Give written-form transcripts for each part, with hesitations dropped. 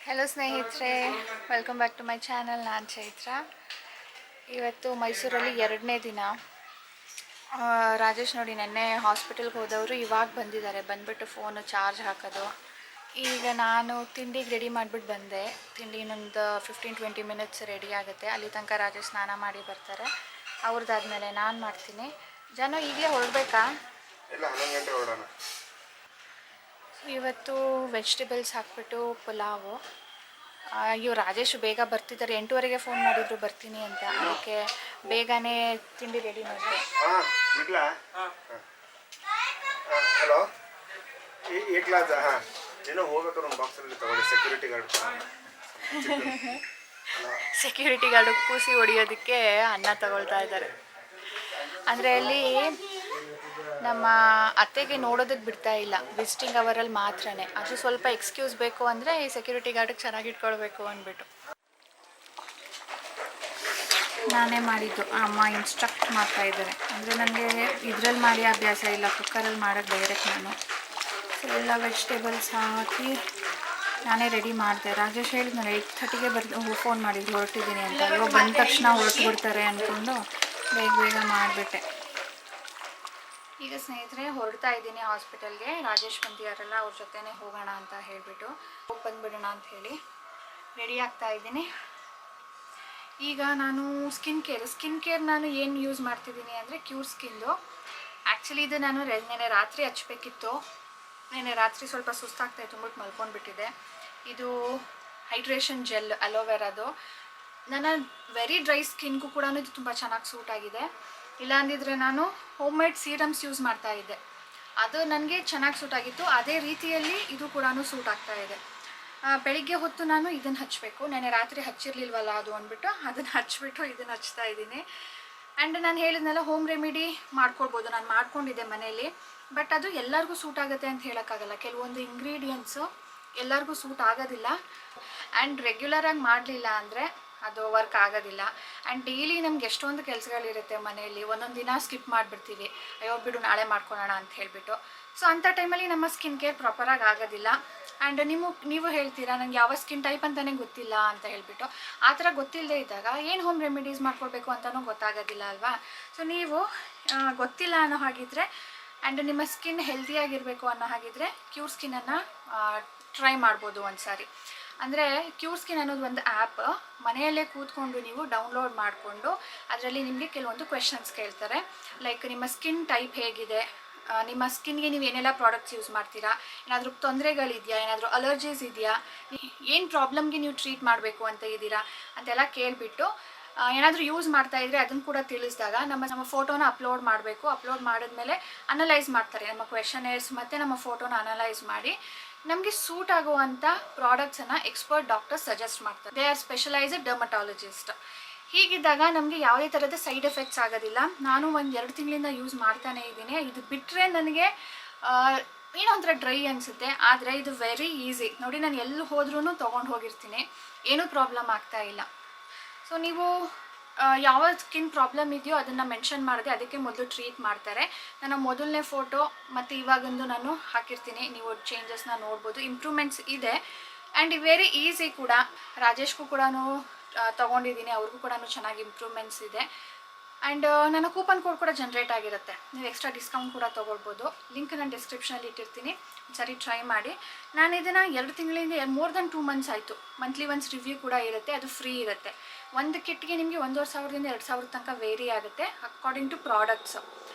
Hello ಸ್ನೇಹಿತರೆ, welcome back to my channel. ನಾನು ಚೈತ್ರ. ಇವತ್ತು ಮೈಸೂರಲ್ಲಿ 2ನೇ ದಿನ. ರಾಜೇಶ್ ನೋಡಿ ನೆನ್ನೆ ಹಾಸ್ಪಿಟಲ್ಗೆ ಹೋದವರು ಇವಾಗ ಬಂದಿದ್ದಾರೆ. ಬಂದುಬಿಟ್ಟು ಫೋನು ಚಾರ್ಜ್ ಹಾಕೋದು. ಈಗ ನಾನು ತಿಂಡಿಗೆ ರೆಡಿ ಮಾಡಿಬಿಟ್ಟು ಬಂದೆ. ತಿಂಡಿ ಇನ್ನೊಂದು 15-20 ಮಿನಿಟ್ಸ್ ರೆಡಿ ಆಗುತ್ತೆ. ಅಲ್ಲಿ ತನಕ ರಾಜೇಶ್ ಸ್ನಾನ ಮಾಡಿ ಬರ್ತಾರೆ. ಅವ್ರದ್ದಾದ್ಮೇಲೆ ನಾನು ಮಾಡ್ತೀನಿ. ಜನ ಈಗಲೇ ಹೊರಡಬೇಕಾ? ಇಲ್ಲ, 11 ಗಂಟೆ ಹೊರಡೋಣ. ಇವತ್ತು ವೆಜಿಟೇಬಲ್ಸ್ ಹಾಕ್ಬಿಟ್ಟು ಪುಲಾವು. ಇವ್ರು ರಾಜೇಶ್ ಬೇಗ ಬರ್ತಿದ್ದಾರೆ. 8:15ಗೆ ಫೋನ್ ಮಾಡಿದ್ರು ಬರ್ತೀನಿ ಅಂತ. ಅದಕ್ಕೆ ಬೇಗನೆ ತಿಂಡಿ ರೆಡಿ ಮಾಡಿದೆ. ಹಲೋ, ಈ ಕ್ಲಾಸ್ ಏನೋ ಹೋಗ್ಬೇಕಾದ್ರೆ ಒಂದು ಬಾಕ್ಸಲ್ಲಿ ತಗೊಳ್ಳಿ. ಸೆಕ್ಯೂರಿಟಿ ಗಾರ್ಡ್ ಕೂಸಿ ಹೊಡಿಯೋದಕ್ಕೆ ಅನ್ನ ತಗೊಳ್ತಾ ಇದ್ದಾರೆ. ಅಂದರೆ ಅಲ್ಲಿ ನಮ್ಮ ಅತ್ತೆಗೆ ನೋಡೋದಕ್ಕೆ ಬಿಡ್ತಾ ಇಲ್ಲ, ವಿಸಿಟಿಂಗ್ ಅವರಲ್ಲಿ ಮಾತ್ರನೇ. ಅದು ಸ್ವಲ್ಪ ಎಕ್ಸ್ಕ್ಯೂಸ್ ಬೇಕು ಅಂದರೆ ಈ ಸೆಕ್ಯೂರಿಟಿ ಗಾರ್ಡಿಗೆ ಚೆನ್ನಾಗಿ ಇಟ್ಕೊಳ್ಬೇಕು ಅಂದ್ಬಿಟ್ಟು ನಾನೇ ಮಾಡಿದ್ದು. ಅಮ್ಮ ಇನ್ಸ್ಟ್ರಕ್ಟ್ ಮಾಡ್ತಾ ಇದ್ದಾರೆ. ಅಂದರೆ ನನಗೆ ಇದರಲ್ಲಿ ಮಾಡಿ ಅಭ್ಯಾಸ ಇಲ್ಲ, ಕುಕ್ಕರಲ್ಲಿ ಮಾಡೋಕ್ಕೆ ಡೈರೆಕ್ಟ್ ನಾನು. ಸೊ ಎಲ್ಲ ವೆಜಿಟೇಬಲ್ಸ್ ಹಾಕಿ ನಾನೇ ರೆಡಿ ಮಾಡಿದೆ. ರಾಜೇಶ್ ಹೇಳಿದ್ನಲ್ಲ 8:30ಗೆ ಫೋನ್ ಮಾಡಿದ್ರು ಹೊರಟಿದ್ದೀನಿ ಅಂತ. ಇವಾಗ ಬಂದ ತಕ್ಷಣ ಹೊರಟು ಬಿಡ್ತಾರೆ ಅಂದ್ಕೊಂಡು ಬೇಗ ಮಾಡಿಬಿಟ್ಟೆ. ಈಗ ಸ್ನೇಹಿತರೆ ಹೊರಡ್ತಾ ಇದ್ದೀನಿ ಹಾಸ್ಪಿಟಲ್ಗೆ. ರಾಜೇಶ್ ಬಂದಿಯಾರಲ್ಲ, ಅವ್ರ ಜೊತೆನೇ ಹೋಗೋಣ ಅಂತ ಹೇಳಿಬಿಟ್ಟು ಹೋಗಿ ಬಂದುಬಿಡೋಣ ಅಂತ ಹೇಳಿ ರೆಡಿ ಆಗ್ತಾ ಇದ್ದೀನಿ. ಈಗ ನಾನು ಸ್ಕಿನ್ ಕೇರ್ ನಾನು ಏನು ಯೂಸ್ ಮಾಡ್ತಿದ್ದೀನಿ ಅಂದರೆ ಕ್ಯೂರ್ಸ್ಕಿಂದು. ಆ್ಯಕ್ಚುಲಿ ಇದು ನಾನು ನೆನ್ನೆ ರಾತ್ರಿ ಹಚ್ಬೇಕಿತ್ತು. ನೆನ್ನೆ ರಾತ್ರಿ ಸ್ವಲ್ಪ ಸುಸ್ತಾಗ್ತಾಯಿತ್ತು, ಅಂದ್ಬಿಟ್ಟು ಮಲ್ಕೊಂಡ್ಬಿಟ್ಟಿದೆ. ಇದು ಹೈಡ್ರೇಷನ್ ಜೆಲ್ ಅಲೋವೆರಾದು. ನನ್ನ ವೆರಿ ಡ್ರೈ ಸ್ಕಿನ್ಗೂ ಕೂಡ ಇದು ತುಂಬ ಚೆನ್ನಾಗಿ ಸೂಟ್ ಆಗಿದೆ. ಇಲ್ಲ ಅಂದಿದ್ರೆ ನಾನು ಹೋಮ್ ಮೇಡ್ ಸೀರಮ್ಸ್ ಯೂಸ್ ಮಾಡ್ತಾ ಇದ್ದೆ. ಅದು ನನಗೆ ಚೆನ್ನಾಗಿ ಸೂಟ್ ಆಗಿತ್ತು. ಅದೇ ರೀತಿಯಲ್ಲಿ ಇದು ಕೂಡ ಸೂಟ್ ಆಗ್ತಾ ಇದೆ. ಬೆಳಿಗ್ಗೆ ಹೊತ್ತು ನಾನು ಇದನ್ನು ಹಚ್ಚಬೇಕು. ನೆನ್ನೆ ರಾತ್ರಿ ಹಚ್ಚಿರ್ಲಿಲ್ವಲ್ಲ ಅದು ಅಂದ್ಬಿಟ್ಟು ಅದನ್ನು ಹಚ್ಬಿಟ್ಟು ಇದನ್ನು ಹಚ್ತಾ ಇದ್ದೀನಿ. ಆ್ಯಂಡ್ ನಾನು ಹೇಳಿದ್ನೆಲ್ಲ ಹೋಮ್ ರೆಮಿಡಿ ಮಾಡ್ಕೊಳ್ಬೋದು. ನಾನು ಮಾಡ್ಕೊಂಡಿದ್ದೆ ಮನೆಯಲ್ಲಿ. ಬಟ್ ಅದು ಎಲ್ಲರಿಗೂ ಸೂಟ್ ಆಗುತ್ತೆ ಅಂತ ಹೇಳೋಕ್ಕಾಗಲ್ಲ. ಕೆಲವೊಂದು ಇಂಗ್ರೀಡಿಯೆಂಟ್ಸು ಎಲ್ಲರಿಗೂ ಸೂಟ್ ಆಗೋದಿಲ್ಲ. ಆ್ಯಂಡ್ ರೆಗ್ಯುಲರಾಗಿ ಮಾಡಲಿಲ್ಲ ಅಂದರೆ ಅದು ವರ್ಕ್ ಆಗೋದಿಲ್ಲ. ಆ್ಯಂಡ್ ಡೈಲಿ ನಮ್ಗೆ ಎಷ್ಟೊಂದು ಕೆಲಸಗಳಿರುತ್ತೆ ಮನೆಯಲ್ಲಿ. ಒಂದೊಂದು ದಿನ ಸ್ಕಿಪ್ ಮಾಡಿಬಿಡ್ತೀವಿ, ಅಯ್ಯೋ ಬಿಡು ನಾಳೆ ಮಾಡ್ಕೊಳ್ಳೋಣ ಅಂತ ಹೇಳಿಬಿಟ್ಟು. ಸೊ ಅಂಥ ಟೈಮಲ್ಲಿ ನಮ್ಮ ಸ್ಕಿನ್ ಕೇರ್ ಪ್ರಾಪರಾಗಿ ಆಗೋದಿಲ್ಲ. ಆ್ಯಂಡ್ ನೀವು ಹೇಳ್ತೀರಾ ನನಗೆ ಯಾವ ಸ್ಕಿನ್ ಟೈಪ್ ಅಂತಲೇ ಗೊತ್ತಿಲ್ಲ ಅಂತ ಹೇಳಿಬಿಟ್ಟು. ಆ ಥರ ಗೊತ್ತಿಲ್ಲದೆ ಇದ್ದಾಗ ಏನು ಹೋಮ್ ರೆಮಿಡೀಸ್ ಮಾಡ್ಕೊಳ್ಬೇಕು ಅಂತಲೂ ಗೊತ್ತಾಗೋದಿಲ್ಲ ಅಲ್ವಾ. ಸೊ ನೀವು ಗೊತ್ತಿಲ್ಲ ಅನ್ನೋ ಹಾಗಿದ್ರೆ ಆ್ಯಂಡ್ ನಿಮ್ಮ ಸ್ಕಿನ್ ಹೆಲ್ತಿಯಾಗಿರಬೇಕು ಅನ್ನೋ ಹಾಗಿದ್ರೆ ಕ್ಯೂರ್ಸ್ಕಿನ್ನನ್ನು ಟ್ರೈ ಮಾಡ್ಬೋದು ಒಂದು ಸಾರಿ. ಅಂದರೆ ಕ್ಯೂರ್ಸ್ಕಿನ್ ಅನ್ನೋದು ಒಂದು ಆ್ಯಪ್. ಮನೆಯಲ್ಲೇ ಕೂತ್ಕೊಂಡು ನೀವು ಡೌನ್ಲೋಡ್ ಮಾಡಿಕೊಂಡು ಅದರಲ್ಲಿ ನಿಮಗೆ ಕೆಲವೊಂದು ಕ್ವೆಶನ್ಸ್ ಕೇಳ್ತಾರೆ. ಲೈಕ್ ನಿಮ್ಮ ಸ್ಕಿನ್ ಟೈಪ್ ಹೇಗಿದೆ, ನಿಮ್ಮ ಸ್ಕಿನ್ಗೆ ನೀವು ಏನೆಲ್ಲ ಪ್ರಾಡಕ್ಟ್ಸ್ ಯೂಸ್ ಮಾಡ್ತೀರಾ, ಏನಾದರೂ ತೊಂದರೆಗಳಿದೆಯಾ, ಏನಾದರೂ ಅಲರ್ಜೀಸ್ ಇದೆಯಾ, ಏನು ಪ್ರಾಬ್ಲಮ್ಗೆ ನೀವು ಟ್ರೀಟ್ ಮಾಡಬೇಕು ಅಂತ ಇದ್ದೀರಾ ಅಂತೆಲ್ಲ ಕೇಳಿಬಿಟ್ಟು ಏನಾದರೂ ಯೂಸ್ ಮಾಡ್ತಾ ಇದ್ದರೆ ಅದನ್ನು ಕೂಡ ತಿಳಿಸಿದಾಗ ನಮ್ಮ ಫೋಟೋನ ಅಪ್ಲೋಡ್ ಮಾಡಬೇಕು. ಅಪ್ಲೋಡ್ ಮಾಡಿದ್ಮೇಲೆ ಅನಲೈಸ್ ಮಾಡ್ತಾರೆ. ನಮ್ಮ ಕ್ವೆಶನೇರ್ಸ್ ಮತ್ತು ನಮ್ಮ ಫೋಟೋನ ಅನಲೈಸ್ ಮಾಡಿ ನಮಗೆ ಸೂಟ್ ಆಗುವಂಥ ಪ್ರಾಡಕ್ಟ್ಸನ್ನು ಎಕ್ಸ್ಪರ್ಟ್ ಡಾಕ್ಟರ್ಸ್ ಸಜೆಸ್ಟ್ ಮಾಡ್ತಾರೆ. They are specialised dermatologist. ಹೀಗಿದ್ದಾಗ ನಮಗೆ ಯಾವುದೇ ಥರದ ಸೈಡ್ ಎಫೆಕ್ಟ್ಸ್ ಆಗೋದಿಲ್ಲ. ನಾನು 1-2 ತಿಂಗಳಿಂದ ಯೂಸ್ ಮಾಡ್ತಾನೇ ಇದ್ದೀನಿ. ಇದು ಬಿಟ್ಟರೆ ನನಗೆ ಏನೋ ಒಂಥರ ಡ್ರೈ ಅನಿಸುತ್ತೆ. ಆದರೆ ಇದು ವೆರಿ ಈಸಿ. ನೋಡಿ, ನಾನು ಎಲ್ಲಿ ಹೋದ್ರೂ ತೊಗೊಂಡು ಹೋಗಿರ್ತೀನಿ, ಏನೂ ಪ್ರಾಬ್ಲಮ್ ಆಗ್ತಾ ಇಲ್ಲ. ಸೊ ನೀವು ಯಾವ ಸ್ಕಿನ್ ಪ್ರಾಬ್ಲಮ್ ಇದೆಯೋ ಅದನ್ನು ಮೆನ್ಷನ್ ಮಾಡಿದೆ, ಅದಕ್ಕೆ ಮೊದಲು ಟ್ರೀಟ್ ಮಾಡ್ತಾರೆ. ನನ್ನ ಮೊದಲನೇ ಫೋಟೋ ಮತ್ತು ಇವಾಗೊಂದು ನಾನು ಹಾಕಿರ್ತೀನಿ. ನೀವು ಚೇಂಜಸ್ನ ನೋಡ್ಬೋದು. ಇಂಪ್ರೂವ್ಮೆಂಟ್ಸ್ ಇದೆ ಆ್ಯಂಡ್ ವೆರಿ ಈಸಿ ಕೂಡ. ರಾಜೇಶ್ಗೂ ಕೂಡ ತೊಗೊಂಡಿದ್ದೀನಿ, ಅವ್ರಿಗೂ ಕೂಡ ಚೆನ್ನಾಗಿ ಇಂಪ್ರೂವ್ಮೆಂಟ್ಸ್ ಇದೆ. ಆ್ಯಂಡ್ ನನ್ನ ಕೂಪನ್ ಕೋಡ್ ಕೂಡ ಜನ್ರೇಟ್ ಆಗಿರುತ್ತೆ. ನೀವು ಎಕ್ಸ್ಟ್ರಾ ಡಿಸ್ಕೌಂಟ್ ಕೂಡ ತೊಗೊಳ್ಬೋದು. ಲಿಂಕ್ ನಾನು ಡಿಸ್ಕ್ರಿಪ್ಷನಲ್ಲಿ ಇಟ್ಟಿರ್ತೀನಿ, ಸರಿ ಟ್ರೈ ಮಾಡಿ. ನಾನು ಇದನ್ನು 2 ತಿಂಗಳಿಂದ ಮೋರ್ ದೆನ್ 2 ಮಂತ್ಸ್ ಆಯಿತು. ಮಂತ್ಲಿ ಒನ್ಸ್ ರಿವ್ಯೂ ಕೂಡ ಇರುತ್ತೆ, ಅದು ಫ್ರೀ ಇರುತ್ತೆ. ಒಂದು ಕಿಟ್ಗೆ ನಿಮಗೆ 1,500ದಿಂದ 2,000 ತನಕ ವೇರಿ ಆಗುತ್ತೆ ಅಕಾರ್ಡಿಂಗ್ ಟು ಪ್ರಾಡಕ್ಟ್ಸು.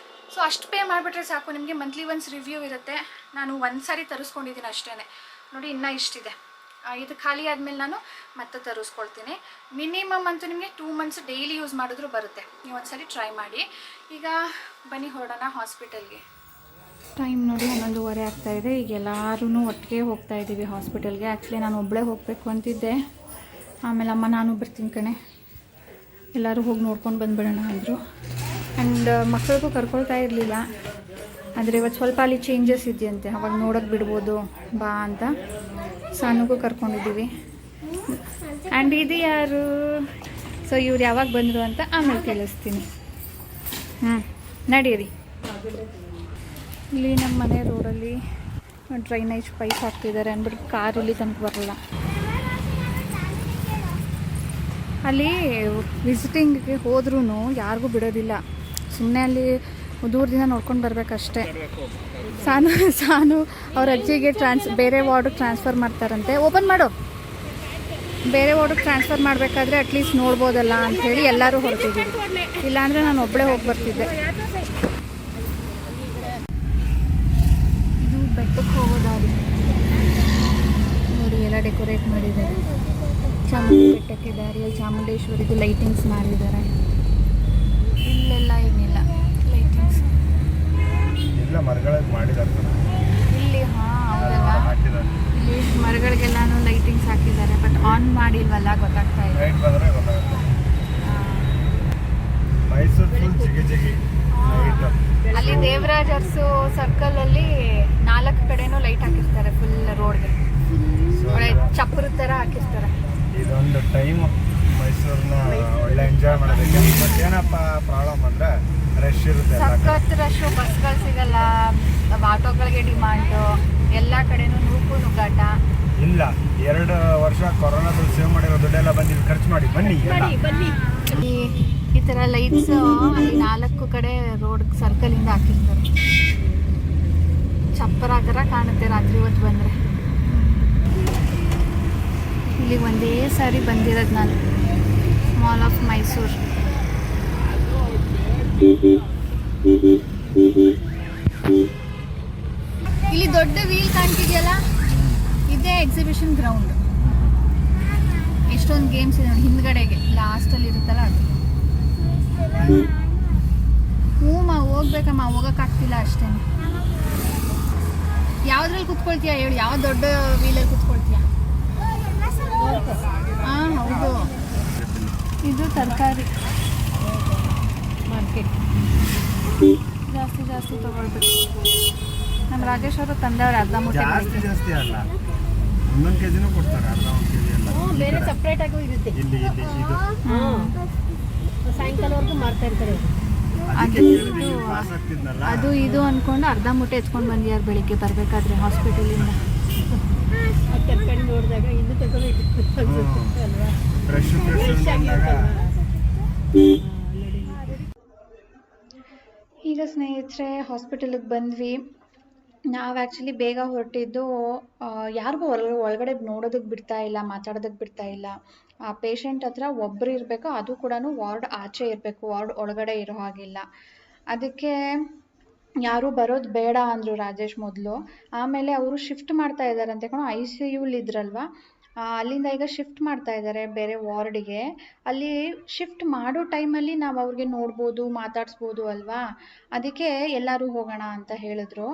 ಸೊ ಅಷ್ಟು ಪೇ ಮಾಡಿಬಿಟ್ರೆ ಸಾಕು, ನಿಮಗೆ ಮಂತ್ಲಿ ಒನ್ಸ್ ರಿವ್ಯೂ ಇರುತ್ತೆ. ನಾನು ಒಂದು ಸಾರಿ ತರಿಸ್ಕೊಂಡಿದ್ದೀನಿ ಅಷ್ಟೇ. ನೋಡಿ, ಇನ್ನೂ ಇಷ್ಟಿದೆ. ಇದು ಖಾಲಿ ಆದಮೇಲೆ ನಾನು ಮತ್ತೆ ತರಿಸ್ಕೊಳ್ತೀನಿ. ಮಿನಿಮಮ್ ಅಂತೂ ನಿಮಗೆ 2 ಮಂತ್ಸ್ ಡೈಲಿ ಯೂಸ್ ಮಾಡಿದ್ರೂ ಬರುತ್ತೆ. ನೀವು ಒಂದ್ಸರಿ ಟ್ರೈ ಮಾಡಿ. ಈಗ ಬನ್ನಿ ಹೊರಡೋಣ ಹಾಸ್ಪಿಟಲ್ಗೆ. ಟೈಮ್ ನೋಡಿ 11:15 ಆಗ್ತಾಯಿದೆ. ಈಗ ಎಲ್ಲರೂ ಒಟ್ಟಿಗೆ ಹೋಗ್ತಾ ಇದ್ದೀವಿ ಹಾಸ್ಪಿಟಲ್ಗೆ. ಆ್ಯಕ್ಚುಲಿ ನಾನು ಒಬ್ಬಳೇ ಹೋಗಬೇಕು ಅಂತಿದ್ದೆ. ಆಮೇಲೆ ಅಮ್ಮ ನಾನು ಬರ್ತೀನಿ ಕಣೆ, ಎಲ್ಲರೂ ಹೋಗಿ ನೋಡ್ಕೊಂಡು ಬಂದುಬಿಡೋಣ ಅಂದರು. ಆ್ಯಂಡ್ ಮಕ್ಕಳಿಗೂ ಕರ್ಕೊಳ್ತಾ ಇರಲಿಲ್ಲ. ಆದರೆ ಇವತ್ತು ಸ್ವಲ್ಪ ಅಲ್ಲಿ ಚೇಂಜಸ್ ಇದೆಯಂತೆ, ಅವಾಗ ನೋಡೋಕ್ಕೆ ಬಿಡ್ಬೋದು ಬಾ ಅಂತ ಸಾನುಗೂ ಕರ್ಕೊಂಡಿದ್ದೀವಿ. ಆ್ಯಂಡ್ ಇದು ಯಾರು, ಸೊ ಇವ್ರು ಯಾವಾಗ ಬಂದರು ಅಂತ ಆಮೇಲೆ ಕೇಳಿಸ್ತೀನಿ. ನಡೀರಿ. ಇಲ್ಲಿ ನಮ್ಮ ಮನೆ ರೋಡಲ್ಲಿ ಡ್ರೈನೇಜ್ ಪೈಪ್ ಹಾಕ್ತಿದ್ದಾರೆ ಅಂದ್ಬಿಟ್ಟು ಕಾರ್ ಇಲ್ಲಿ ತನಕ ಬರಲ್ಲ. ಅಲ್ಲಿ ವಿಸಿಟಿಂಗ್ಗೆ ಹೋದ್ರೂ ಯಾರಿಗೂ ಬಿಡೋದಿಲ್ಲ, ಸುಮ್ಮನೆ ಅಲ್ಲಿ ದೂರದಿಂದ ನೋಡ್ಕೊಂಡು ಬರಬೇಕಷ್ಟೇ. ಸಾನು ಅವ್ರ ಅಜ್ಜಿಗೆ ಬೇರೆ ವಾರ್ಡಿಗೆ ಟ್ರಾನ್ಸ್ಫರ್ ಮಾಡ್ತಾರಂತೆ. ಓಪನ್ ಮಾಡು. ಬೇರೆ ವಾರ್ಡಿಗೆ ಟ್ರಾನ್ಸ್ಫರ್ ಮಾಡಬೇಕಾದ್ರೆ ಅಟ್ಲೀಸ್ಟ್ ನೋಡ್ಬೋದಲ್ಲ ಅಂಥೇಳಿ ಎಲ್ಲರೂ ಹೊರಟಿದ್ದೀವಿ, ಇಲ್ಲಾಂದರೆ ನಾನು ಒಬ್ಬಳೇ ಹೋಗಿ ಬರ್ತಿದ್ದೆ. ಇದು ಬೆಟ್ಟಕ್ಕೆ ಹೋಗೋದಾಗಿ ನೋಡಿ ಎಲ್ಲ ಡೆಕೋರೇಟ್ ಮಾಡಿದ್ದಾರೆ. ಚಾಮುಂಡಿ ಬೆಟ್ಟಕ್ಕೆ ದಾರಿಯಲ್ಲಿ ಚಾಮುಂಡೇಶ್ವರಿದು ಲೈಟಿಂಗ್ಸ್ ಮಾಡಿದ್ದಾರೆ. ಇಲ್ಲೆಲ್ಲ ಏನಿಲ್ಲ ಲೈಟಿಂಗ್ಸ್, ಇಲ್ಲ ಮರಗಳಿಗೆ ಮಾಡಿದ್ದಾರೆ ಇಲ್ಲಿ. ಹೌದಲ್ಲ, ಇಲ್ಲಿ ಮರಗಳಿಗೆಲ್ಲಾನು ಲೈಟಿಂಗ್ಸ್ ಹಾಕಿದ್ದಾರೆ, ಬಟ್ ಆನ್ ಮಾಡಿಲ್ವಲ್ಲ, ಗೊತ್ತಾಗ್ತಾ ಇಲ್ಲ. ಅಲ್ಲಿ ದೇವರಾಜ್ ಅರಸು ಸರ್ಕಲ್ ಅಲ್ಲಿ 4 ಕಡೆನೂ ಲೈಟ್ ಹಾಕಿರ್ತಾರೆ, ಫುಲ್ ರೋಡ್ಗೆ ಚಪ್ಪರ ತರ ಹಾಕಿರ್ತಾರೆ. ಇದೊಂದು ಟೈಮ್ ಮೈಸೂರನ್ನ ಒಳ್ಳೆ ಎಂಜಾಯ್ ಮಾಡೋದಕ್ಕೆ. ಬಟ್ ಏನಪ್ಪ ಪ್ರಾಬ್ಲಮ್ ಅಂದ್ರೆ ರಶ್ ಇರುತ್ತೆ, ಸಖತ್ ರಶ್, ಬಸ್ಗಳು ಸಿಗಲ್ಲ, ಆಟೋಗಳಿಗೆ ಡಿಮಾಂಡು, ಎಲ್ಲ ಕಡೆನೂ ನುಗ್ಗಾಟ. ಇಲ್ಲ 2 ವರ್ಷ ಕೊರೋನಾದಲ್ಲಿ ಸೇವ್ ಮಾಡಿರೋ ದುಡ್ಡೆಲ್ಲ ಬಂದು ಖರ್ಚು ಮಾಡಿ ಬನ್ನಿ. ಈ ಥರ ಲೈಟ್ಸ್ ಅಲ್ಲಿ 4 ಕಡೆ ರೋಡ್ ಸರ್ಕಲಿಂದ ಹಾಕಿರ್ತಾರೆ. ಚಪ್ಪರ ಥರ ಕಾಣುತ್ತೆ ರಾತ್ರಿ ಹೊತ್ತು ಬಂದರೆ. ಇಲ್ಲಿ ಒಂದೇ ಸಾರಿ ಬಂದಿರೋದು ನಾನು, ಮಾಲ್ ಆಫ್ ಮೈಸೂರು. ಇಲ್ಲಿ ದೊಡ್ಡ ವೀಲ್ ಕಾಣ್ತಿದೆಯಲ್ಲ, ಇದೇ ಎಕ್ಸಿಬಿಷನ್ ಗ್ರೌಂಡ್. ಎಷ್ಟೊಂದು ಗೇಮ್ಸ್ ಇದೆ ಹಿಂದ್ಗಡೆಗೆ, ಲಾಸ್ಟಲ್ಲಿ ಇರುತ್ತಲ್ಲ ಅದು. ಹೋಗ್ಬೇಕಮ್ಮ, ಹೋಗೋಕ್ಕಾಗ್ತಿಲ್ಲ ಅಷ್ಟೇ. ಯಾವುದ್ರಲ್ಲಿ ಕುತ್ಕೊಳ್ತೀಯಾ ಹೇಳಿ, ಯಾವ ದೊಡ್ಡ ವೀಲಲ್ಲಿ ಕುತ್ಕೊಳ್ತೀಯಾ? ಹಾಂ ಹೌದು, ಇದು ತರಕಾರಿ ಮಾರ್ಕೆಟ್. ಜಾಸ್ತಿ ತಗೊಳ್ಬೇಕು. ನಮ್ಮ ರಾಜೇಶ್ ಅವರು ತಂದವ್ರೆ ಅರ್ಧ ಮೂಟೆ. ಜಾಸ್ತಿ ಅಲ್ಲ, 1 ಕೆಜಿನೂ ಕೊಡ್ತಾರೆ, ಅರ್ಧ 1 ಕೆಜಿ ಎಲ್ಲ. ಬೇರೆ ಸಪ್ರೇಟ್ ಆಗೂ ಇರುತ್ತೆ. ಇಲ್ಲಿ ಸಾಯಂಕಾಲವರೆಗೂ ಮಾರ್ತಾ ಇರ್ತಾರೆ. ಅದು ಇದು ಅಂದ್ಕೊಂಡು ಅರ್ಧ ಮೂಟೆ ಎತ್ಕೊಂಡು ಬಂದಿದ್ದಾರೆ ಬೆಳಿಗ್ಗೆ ಬರಬೇಕಾದ್ರೆ ಹಾಸ್ಪಿಟಲಿಂದ. ತರಕಾರಿ ನೋಡಿದಾಗ ಇನ್ನೂ ತಗೋಬೇಕು ಅಲ್ವಾ? ಈಗ ಸ್ನೇಹಿತರೆ ಹಾಸ್ಪಿಟಲಿಗೆ ಬಂದ್ವಿ. ನಾವು ಆ್ಯಕ್ಚುಲಿ ಬೇಗ ಹೊರಟಿದ್ದು, ಯಾರಿಗೂ ಒಳಗಡೆ ನೋಡೋದಕ್ಕೆ ಬಿಡ್ತಾ ಇಲ್ಲ, ಮಾತಾಡೋದಕ್ಕೆ ಬಿಡ್ತಾ ಇಲ್ಲ. ಆ ಪೇಷಂಟ್ ಹತ್ರ ಒಬ್ಬರು ಇರಬೇಕು, ಅದು ಕೂಡ ವಾರ್ಡ್ ಆಚೆ ಇರಬೇಕು, ವಾರ್ಡ್ ಒಳಗಡೆ ಇರೋ ಹಾಗಿಲ್ಲ. ಅದಕ್ಕೆ ಯಾರೂ ಬರೋದು ಬೇಡ ಅಂದರು ರಾಜೇಶ್ ಮೊದಲು. ಆಮೇಲೆ ಅವರು ಶಿಫ್ಟ್ ಮಾಡ್ತಾ ಇದ್ದಾರಂತೆ ಕಣೋ, ICU ಇದ್ರಲ್ವ, ಅಲ್ಲಿಂದ ಈಗ ಶಿಫ್ಟ್ ಮಾಡ್ತಾ ಇದ್ದಾರೆ ಬೇರೆ ವಾರ್ಡಿಗೆ. ಅಲ್ಲಿ ಶಿಫ್ಟ್ ಮಾಡೋ ಟೈಮಲ್ಲಿ ನಾವು ಅವ್ರಿಗೆ ನೋಡ್ಬೋದು, ಮಾತಾಡಿಸ್ಬೋದು ಅಲ್ವಾ, ಅದಕ್ಕೆ ಎಲ್ಲರೂ ಹೋಗೋಣ ಅಂತ ಹೇಳಿದ್ರು.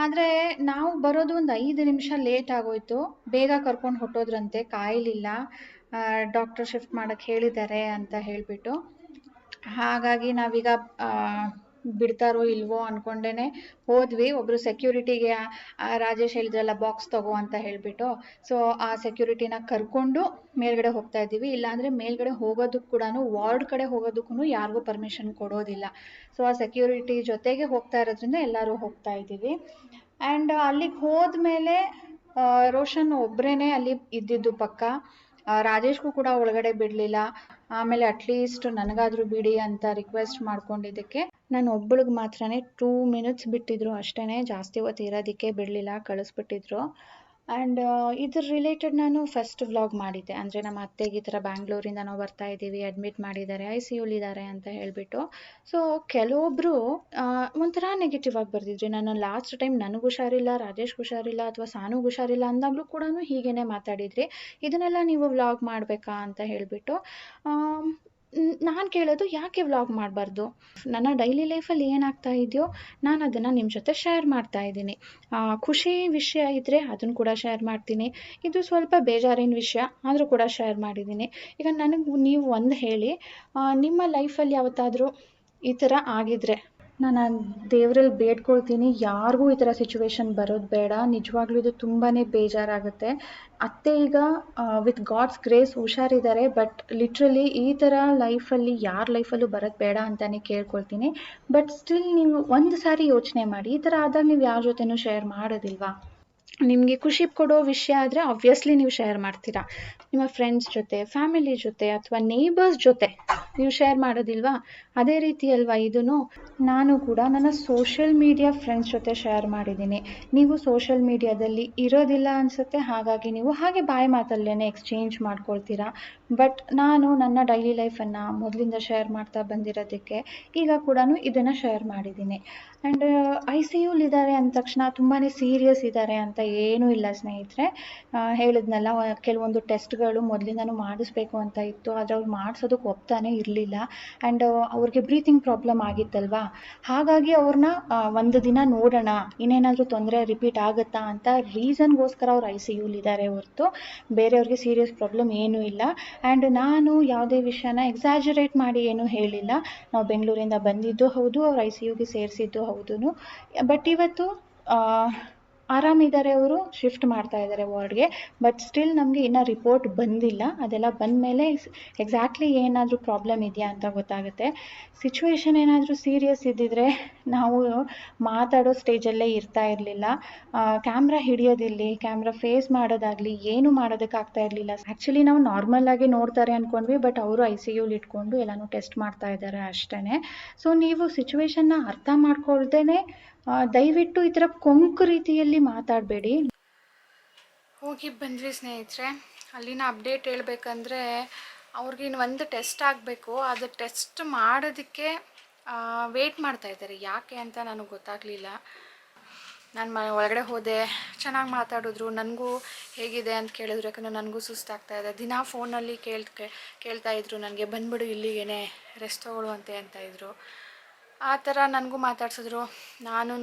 ಆದರೆ ನಾವು ಬರೋದು ಒಂದು 5 ನಿಮಿಷ ಲೇಟ್ ಆಗೋಯ್ತು. ಬೇಗ ಕರ್ಕೊಂಡು ಹೊಟ್ಟೋದ್ರಂತೆ, ಕಾಯಲಿಲ್ಲ, ಡಾಕ್ಟರ್ ಶಿಫ್ಟ್ ಮಾಡೋಕ್ಕೆ ಹೇಳಿದ್ದಾರೆ ಅಂತ ಹೇಳಿಬಿಟ್ಟು. ಹಾಗಾಗಿ ನಾವೀಗ ಬಿಡ್ತಾರೋ ಇಲ್ವೋ ಅಂದ್ಕೊಂಡೇ ಹೋದ್ವಿ. ಒಬ್ಬರು ಸೆಕ್ಯೂರಿಟಿಗೆ ರಾಜೇಶ್ ಹೇಳಿದ್ರಲ್ಲ ಬಾಕ್ಸ್ ತಗೋ ಅಂತ ಹೇಳಿಬಿಟ್ಟು, ಸೊ ಆ ಸೆಕ್ಯೂರಿಟಿನ ಕರ್ಕೊಂಡು ಮೇಲ್ಗಡೆ ಹೋಗ್ತಾ ಇದ್ದೀವಿ. ಇಲ್ಲಾಂದರೆ ಮೇಲ್ಗಡೆ ಹೋಗೋದಕ್ಕೆ ಕೂಡ, ವಾರ್ಡ್ ಕಡೆ ಹೋಗೋದಕ್ಕೂ ಯಾರಿಗೂ ಪರ್ಮಿಷನ್ ಕೊಡೋದಿಲ್ಲ. ಸೊ ಆ ಸೆಕ್ಯೂರಿಟಿ ಜೊತೆಗೆ ಹೋಗ್ತಾ ಇರೋದ್ರಿಂದ ಎಲ್ಲರೂ ಹೋಗ್ತಾ ಇದ್ದೀವಿ. ಆ್ಯಂಡ್ ಅಲ್ಲಿಗೆ ಹೋದ್ಮೇಲೆ ರೋಷನ್ ಒಬ್ಬರೇ ಅಲ್ಲಿ ಇದ್ದಿದ್ದು ಪಕ್ಕ. ರಾಜೇಶ್ಗೂ ಕೂಡ ಒಳಗಡೆ ಬಿಡಲಿಲ್ಲ. ಆಮೇಲೆ ಅಟ್ಲೀಸ್ಟ್ ನನಗಾದರೂ ಬಿಡಿ ಅಂತ ರಿಕ್ವೆಸ್ಟ್ ಮಾಡ್ಕೊಂಡಿದ್ದಕ್ಕೆ ನಾನು ಒಬ್ಬಳಿಗೆ ಮಾತ್ರ 2 ಮಿನಿಟ್ಸ್ ಬಿಟ್ಟಿದ್ರು ಅಷ್ಟೇ, ಜಾಸ್ತಿ ಹೊತ್ತು ಇರೋದಕ್ಕೆ ಬಿಡಲಿಲ್ಲ, ಕಳಿಸ್ಬಿಟ್ಟಿದ್ರು. ಆ್ಯಂಡ್ ಇದ್ರ ರಿಲೇಟೆಡ್ ನಾನು ಫಸ್ಟ್ ವ್ಲಾಗ್ ಮಾಡಿದ್ದೆ. ಅಂದರೆ ನಮ್ಮ ಅತ್ತೆಗೆ ಈ ಥರ ಬ್ಯಾಂಗ್ಳೂರಿಂದ ನಾವು ಬರ್ತಾ ಇದ್ದೀವಿ, ಅಡ್ಮಿಟ್ ಮಾಡಿದ್ದಾರೆ, ICUಲಿದ್ದಾರೆ ಅಂತ ಹೇಳಿಬಿಟ್ಟು. ಸೊ ಕೆಲವೊಬ್ಬರು ಒಂಥರ ನೆಗೆಟಿವ್ ಆಗಿ ಬರ್ತಿದ್ರಿ. ನಾನು ಲಾಸ್ಟ್ ಟೈಮ್ ನನಗೆ ಹುಷಾರಿಲ್ಲ, ರಾಜೇಶ್ ಹುಷಾರಿಲ್ಲ, ಅಥವಾ ಸಾನುಗೆ ಹುಷಾರಿಲ್ಲ ಅಂದಾಗಲೂ ಕೂಡ ಹೀಗೇ ಮಾತಾಡಿದ್ರಿ. ಇದನ್ನೆಲ್ಲ ನೀವು ವ್ಲಾಗ್ ಮಾಡಬೇಕಾ ಅಂತ ಹೇಳಿಬಿಟ್ಟು ನಾನು ಕೇಳೋದು, ಯಾಕೆ ವ್ಲಾಗ್ ಮಾಡಬಾರ್ದು? ನನ್ನ ಡೈಲಿ ಲೈಫಲ್ಲಿ ಏನಾಗ್ತಾ ಇದೆಯೋ ನಾನು ಅದನ್ನು ನಿಮ್ಮ ಜೊತೆ ಶೇರ್ ಮಾಡ್ತಾ ಇದ್ದೀನಿ. ಖುಷಿ ವಿಷಯ ಇದ್ದರೆ ಅದನ್ನು ಕೂಡ ಶೇರ್ ಮಾಡ್ತೀನಿ. ಇದು ಸ್ವಲ್ಪ ಬೇಜಾರಿನ ವಿಷಯ ಆದರೂ ಕೂಡ ಶೇರ್ ಮಾಡಿದ್ದೀನಿ. ಈಗ ನನಗೆ ನೀವು ಒಂದು ಹೇಳಿ, ನಿಮ್ಮ ಲೈಫಲ್ಲಿ ಯಾವತ್ತಾದರೂ ಈ ಥರ ಆಗಿದ್ರೆ, ನಾನು ದೇವರಲ್ಲಿ ಬೇಡ್ಕೊಳ್ತೀನಿ, ಯಾರಿಗೂ ಈ ಥರ ಸಿಚುವೇಶನ್ ಬರೋದು ಬೇಡ. ನಿಜವಾಗ್ಲೂ ಇದು ತುಂಬಾ ಬೇಜಾರಾಗುತ್ತೆ. ಅತ್ತೆ ಈಗ ವಿತ್ ಗಾಡ್ಸ್ ಗ್ರೇಸ್ ಹುಷಾರಿದ್ದಾರೆ, ಬಟ್ ಲಿಟ್ರಲಿ ಈ ಥರ ಲೈಫಲ್ಲಿ ಯಾರ ಲೈಫಲ್ಲೂ ಬರೋದು ಬೇಡ ಅಂತಲೇ ಕೇಳ್ಕೊಳ್ತೀನಿ. ಬಟ್ ಸ್ಟಿಲ್ ನೀವು ಒಂದು ಸಾರಿ ಯೋಚನೆ ಮಾಡಿ, ಈ ಥರ ಆದಾಗ ನೀವು ಯಾರ ಜೊತೆನೂ ಶೇರ್ ಮಾಡೋದಿಲ್ವಾ? ನಿಮಗೆ ಖುಷಿ ಕೊಡೋ ವಿಷಯ ಆದರೆ ಆಬ್ವಿಯಸ್ಲಿ ನೀವು ಶೇರ್ ಮಾಡ್ತೀರಾ. ನಿಮ್ಮ ಫ್ರೆಂಡ್ಸ್ ಜೊತೆ, ಫ್ಯಾಮಿಲಿ ಜೊತೆ ಅಥವಾ ನೇಬರ್ಸ್ ಜೊತೆ ನೀವು ಶೇರ್ ಮಾಡೋದಿಲ್ವಾ? ಅದೇ ರೀತಿ ಅಲ್ವಾ ಇದೂ. ನಾನು ಕೂಡ ನನ್ನ ಸೋಷಿಯಲ್ ಮೀಡಿಯಾ ಫ್ರೆಂಡ್ಸ್ ಜೊತೆ ಶೇರ್ ಮಾಡಿದ್ದೀನಿ. ನೀವು ಸೋಷಿಯಲ್ ಮೀಡಿಯಾದಲ್ಲಿ ಇರೋದಿಲ್ಲ ಅನಿಸುತ್ತೆ, ಹಾಗಾಗಿ ನೀವು ಹಾಗೆ ಬಾಯಿ ಮಾತಲ್ಲೇ ಎಕ್ಸ್ಚೇಂಜ್ ಮಾಡ್ಕೊಳ್ತೀರಾ. ಬಟ್ ನಾನು ನನ್ನ ಡೈಲಿ ಲೈಫನ್ನು ಮೊದಲಿಂದ ಶೇರ್ ಮಾಡ್ತಾ ಬಂದಿರೋದಕ್ಕೆ ಈಗ ಕೂಡ ಇದನ್ನು ಶೇರ್ ಮಾಡಿದ್ದೀನಿ. ಆ್ಯಂಡ್ ICUಲಿದ್ದಾರೆ ಅಂದ ತಕ್ಷಣ ತುಂಬಾ ಸೀರಿಯಸ್ ಇದ್ದಾರೆ ಅಂತ ಏನೂ ಇಲ್ಲ ಸ್ನೇಹಿತರೆ. ಹೇಳಿದ್ನಲ್ಲ, ಕೆಲವೊಂದು ಟೆಸ್ಟ್ಗಳು ಮೊದಲಿಂದನೂ ಮಾಡಿಸ್ಬೇಕು ಅಂತ ಇತ್ತು, ಆದರೆ ಅವ್ರು ಮಾಡಿಸೋದಕ್ಕೆ ಒಪ್ತಾನೆ ಇರಲಿಲ್ಲ. ಆ್ಯಂಡ್ ಅವ್ರಿಗೆ ಬ್ರೀತಿಂಗ್ ಪ್ರಾಬ್ಲಮ್ ಆಗಿತ್ತಲ್ವಾ, ಹಾಗಾಗಿ ಅವ್ರನ್ನ ಒಂದು ದಿನ ನೋಡೋಣ, ಇನ್ನೇನಾದರೂ ತೊಂದರೆ ರಿಪೀಟ್ ಆಗುತ್ತಾ ಅಂತ ರೀಸನ್ಗೋಸ್ಕರ ಅವ್ರು ICUಲಿದ್ದಾರೆ ಹೊರತು ಬೇರೆಯವ್ರಿಗೆ ಸೀರಿಯಸ್ ಪ್ರಾಬ್ಲಮ್ ಏನೂ ಇಲ್ಲ. ಆ್ಯಂಡ್ ನಾನು ಯಾವುದೇ ವಿಷಯನ ಎಕ್ಸಾಜರೇಟ್ ಮಾಡಿ ಏನೂ ಹೇಳಿಲ್ಲ. ನಾವು ಬೆಂಗಳೂರಿಂದ ಬಂದಿದ್ದು ಹೌದು, ಅವ್ರು ICUಗೆ ಸೇರಿಸಿದ್ದು ಹೌದು. ಬಟ್ ಇವತ್ತು ಆರಾಮಿದ್ದಾರೆ, ಅವರು ಶಿಫ್ಟ್ ಮಾಡ್ತಾ ಇದ್ದಾರೆ ವಾರ್ಡ್ಗೆ. ಬಟ್ ಸ್ಟಿಲ್ ನಮಗೆ ಇನ್ನೂ ರಿಪೋರ್ಟ್ ಬಂದಿಲ್ಲ. ಅದೆಲ್ಲ ಬಂದ ಮೇಲೆ ಎಕ್ಸಾಕ್ಟ್ಲಿ ಏನಾದರೂ ಪ್ರಾಬ್ಲಮ್ ಇದೆಯಾ ಅಂತ ಗೊತ್ತಾಗುತ್ತೆ. ಸಿಚುವೇಶನ್ ಏನಾದರೂ ಸೀರಿಯಸ್ ಇದ್ದಿದ್ರೆ ನಾವು ಮಾತಾಡೋ ಸ್ಟೇಜಲ್ಲೇ ಇರ್ತಾ ಇರಲಿಲ್ಲ. ಕ್ಯಾಮ್ರಾ ಹಿಡಿಯೋದಿರಲಿ, ಕ್ಯಾಮ್ರಾ ಫೇಸ್ ಮಾಡೋದಾಗಲಿ ಏನೂ ಮಾಡೋದಕ್ಕಾಗ್ತಾ ಇರಲಿಲ್ಲ. ಆ್ಯಕ್ಚುಲಿ ನಾವು ನಾರ್ಮಲ್ ಆಗಿ ನೋಡ್ತಾರೆ ಅಂದ್ಕೊಂಡ್ವಿ, ಬಟ್ ಅವರು ICUಲಿ ಇಟ್ಕೊಂಡು ಎಲ್ಲನೂ ಟೆಸ್ಟ್ ಮಾಡ್ತಾ ಇದ್ದಾರೆ ಅಷ್ಟೇ. ಸೊ ನೀವು ಸಿಚುವೇಶನ್ನ ಅರ್ಥ ಮಾಡ್ಕೊಳ್ದೇ ದಯವಿಟ್ಟು ಈ ಥರ ಕೊಂಕು ರೀತಿಯಲ್ಲಿ ಮಾತಾಡಬೇಡಿ. ಹೋಗಿ ಬಂದ್ವಿ ಸ್ನೇಹಿತರೆ. ಅಲ್ಲಿನ ಅಪ್ಡೇಟ್ ಹೇಳ್ಬೇಕಂದ್ರೆ ಅವ್ರಿಗೆ ಇನ್ನು ಒಂದು ಟೆಸ್ಟ್ ಆಗಬೇಕು. ಅದು ಟೆಸ್ಟ್ ಮಾಡೋದಕ್ಕೆ ವೆಯ್ಟ್ ಮಾಡ್ತಾಯಿದ್ದಾರೆ. ಯಾಕೆ ಅಂತ ನನಗೆ ಗೊತ್ತಾಗಲಿಲ್ಲ. ನಾನು ಒಳಗಡೆ ಹೋದೆ, ಚೆನ್ನಾಗಿ ಮಾತಾಡಿದ್ರು. ನನಗೂ ಹೇಗಿದೆ ಅಂತ ಕೇಳಿದ್ರು, ಯಾಕಂದರೆ ನನಗೂ ಸುಸ್ತಾಗ್ತಾಯಿದೆ. ದಿನ ಫೋನಲ್ಲಿ ಕೇಳ್ತಾಯಿದ್ರು ನನಗೆ, ಬಂದುಬಿಡು ಇಲ್ಲಿಗೇ ರೆಸ್ಟ್ ತೊಗೊಳ್ಳುವಂತೆ ಅಂತ ಇದ್ದರು. ಆ ಥರ ನನಗೂ ಮಾತಾಡ್ಸಿದ್ರು. ನಾನು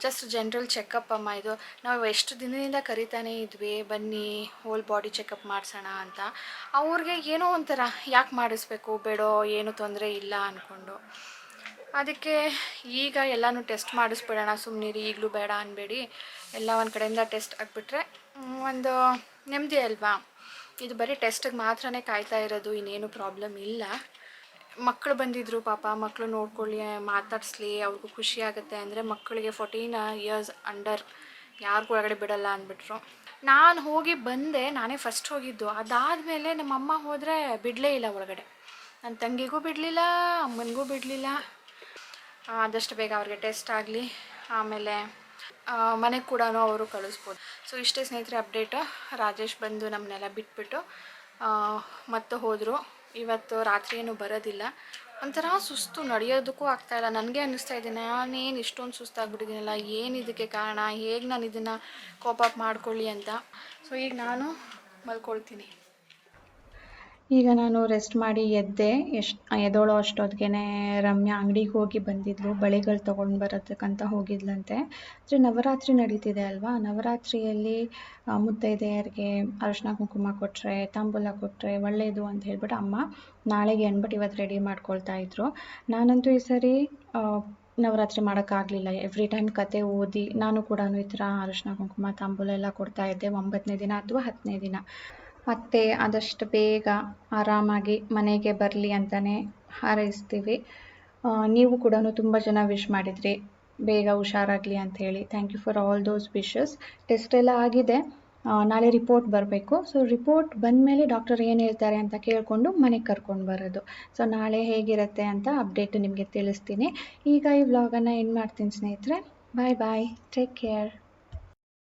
ಜಸ್ಟ್ ಜನರಲ್ ಚೆಕಪ್ ಅಮ್ಮ, ಇದು ನಾವು ಎಷ್ಟು ದಿನದಿಂದ ಕರಿತಾನೇ ಇದ್ವಿ, ಬನ್ನಿ ಹೋಲ್ ಬಾಡಿ ಚೆಕಪ್ ಮಾಡಿಸೋಣ ಅಂತ. ಅವ್ರಿಗೆ ಏನೋ ಒಂಥರ, ಯಾಕೆ ಮಾಡಿಸ್ಬೇಕು, ಬೇಡೋ, ಏನೂ ತೊಂದರೆ ಇಲ್ಲ ಅಂದ್ಕೊಂಡು. ಅದಕ್ಕೆ ಈಗ ಎಲ್ಲನೂ ಟೆಸ್ಟ್ ಮಾಡಿಸ್ಬಿಡೋಣ, ಸುಮ್ಮನಿರಿ, ಈಗಲೂ ಬೇಡ ಅನ್ಬೇಡಿ, ಎಲ್ಲ ಒಂದು ಕಡೆಯಿಂದ ಟೆಸ್ಟ್ ಆಗಿಬಿಟ್ರೆ ಒಂದು ನೆಮ್ಮದಿ ಅಲ್ವಾ. ಇದು ಬರೀ ಟೆಸ್ಟಿಗೆ ಮಾತ್ರನೇ ಕಾಯ್ತಾ ಇರೋದು, ಇನ್ನೇನು ಪ್ರಾಬ್ಲಮ್ ಇಲ್ಲ. ಮಕ್ಕಳು ಬಂದಿದ್ದರು, ಪಾಪ ಮಕ್ಕಳು ನೋಡ್ಕೊಳ್ಳಿ, ಮಾತಾಡಿಸ್ಲಿ, ಅವ್ರಿಗೂ ಖುಷಿ ಆಗುತ್ತೆ ಅಂದರೆ ಮಕ್ಕಳಿಗೆ 14 years ಅಂಡರ್ ಯಾರಿಗೂ ಒಳಗಡೆ ಬಿಡಲ್ಲ ಅಂದ್ಬಿಟ್ರು. ನಾನು ಹೋಗಿ ಬಂದೆ, ನಾನೇ ಫಸ್ಟ್ ಹೋಗಿದ್ದು. ಅದಾದಮೇಲೆ ನಮ್ಮಮ್ಮ ಹೋದರೆ ಬಿಡಲೇ ಇಲ್ಲ ಒಳಗಡೆ. ನನ್ನ ತಂಗಿಗೂ ಬಿಡಲಿಲ್ಲ, ಅಮ್ಮನಿಗೂ ಬಿಡಲಿಲ್ಲ. ಆದಷ್ಟು ಬೇಗ ಅವ್ರಿಗೆ ಟೆಸ್ಟ್ ಆಗಲಿ, ಆಮೇಲೆ ಮನೆಗೆ ಕೂಡ ಅವರು ಕಳಿಸ್ಬೋದು. ಸೊ ಇಷ್ಟೇ ಸ್ನೇಹಿತರೆ ಅಪ್ಡೇಟು. ರಾಜೇಶ್ ಬಂದು ನಮ್ಮನ್ನೆಲ್ಲ ಬಿಟ್ಬಿಟ್ಟು ಮತ್ತೆ ಹೋದರು. ಇವತ್ತು ರಾತ್ರಿ ಏನೂ ಬರೋದಿಲ್ಲ. ಒಂಥರ ಸುಸ್ತು, ನಡೆಯೋದಕ್ಕೂ ಆಗ್ತಾಯಿಲ್ಲ. ನನಗೆ ಅನ್ನಿಸ್ತಾ ಇದೆ, ನಾನೇನು ಇಷ್ಟೊಂದು ಸುಸ್ತಾಗ್ಬಿಟ್ಟಿದ್ದೀನಲ್ಲ, ಏನು ಇದಕ್ಕೆ ಕಾರಣ, ಹೇಗೆ ನಾನು ಇದನ್ನು ಕೋಪ್ ಅಪ್ ಮಾಡ್ಕೊಳ್ಳಿ ಅಂತ. ಸೊ ಈಗ ನಾನು ಮಲ್ಕೊಳ್ತೀನಿ. ಈಗ ನಾನು ರೆಸ್ಟ್ ಮಾಡಿ ಎದ್ದೋಳೋ ಅಷ್ಟೊತ್ತಿಗೆ ರಮ್ಯಾ ಅಂಗಡಿಗೆ ಹೋಗಿ ಬಂದಿದ್ಲು. ಬಳೆಗಳು ತೊಗೊಂಡು ಬರೋದಕ್ಕಂತ ಹೋಗಿದ್ಲಂತೆ. ಆದರೆ ನವರಾತ್ರಿ ನಡೀತಿದೆ ಅಲ್ವಾ, ನವರಾತ್ರಿಯಲ್ಲಿ ಮುತ್ತೈದೆಯರಿಗೆ ಅರಿಶಿನ ಕುಂಕುಮ ಕೊಟ್ಟರೆ, ತಾಂಬೂಲ ಕೊಟ್ಟರೆ ಒಳ್ಳೆಯದು ಅಂತ ಹೇಳ್ಬಿಟ್ಟು ಅಮ್ಮ ನಾಳೆಗೆ ಅಂದ್ಬಿಟ್ಟು ಇವತ್ತು ರೆಡಿ ಮಾಡ್ಕೊಳ್ತಾ ಇದ್ರು. ನಾನಂತೂ ಈ ಸರಿ ನವರಾತ್ರಿ ಮಾಡೋಕ್ಕಾಗಲಿಲ್ಲ. ಎವ್ರಿ ಟೈಮ್ ಕತೆ ಓದಿ ನಾನು ಕೂಡ ಈ ಥರ ಅರಿಶಿನ ಕುಂಕುಮ ತಾಂಬೂಲ ಎಲ್ಲ ಕೊಡ್ತಾಯಿದ್ದೆ 9ನೇ ದಿನ ಅಥವಾ 10ನೇ ದಿನ. ಅತ್ತೆ ಆದಷ್ಟು ಬೇಗ ಆರಾಮಾಗಿ ಮನೆಗೆ ಬರಲಿ ಅಂತಲೇ ಹಾರೈಸ್ತೀವಿ. ನೀವು ಕೂಡ ತುಂಬ ಜನ ವಿಶ್ ಮಾಡಿದ್ರಿ, ಬೇಗ ಹುಷಾರಾಗಲಿ ಅಂಥೇಳಿ. Thank you for all those wishes. Test ಎಲ್ಲ ಆಗಿದೆ, ನಾಳೆ ರಿಪೋರ್ಟ್ ಬರಬೇಕು. ಸೊ ರಿಪೋರ್ಟ್ ಬಂದಮೇಲೆ ಡಾಕ್ಟರ್ ಏನು ಹೇಳ್ತಾರೆ ಅಂತ ಕೇಳಿಕೊಂಡು ಮನೆಗೆ ಕರ್ಕೊಂಡು ಬರೋದು. ಸೊ ನಾಳೆ ಹೇಗಿರುತ್ತೆ ಅಂತ ಅಪ್ಡೇಟ್ ನಿಮಗೆ ತಿಳಿಸ್ತೀನಿ. ಈಗ ಈ ವ್ಲಾಗನ್ನು ಎಂಡ್ ಮಾಡ್ತೀನಿ ಸ್ನೇಹಿತರೆ. ಬಾಯ್ ಬಾಯ್, ಟೇಕ್ ಕೇರ್.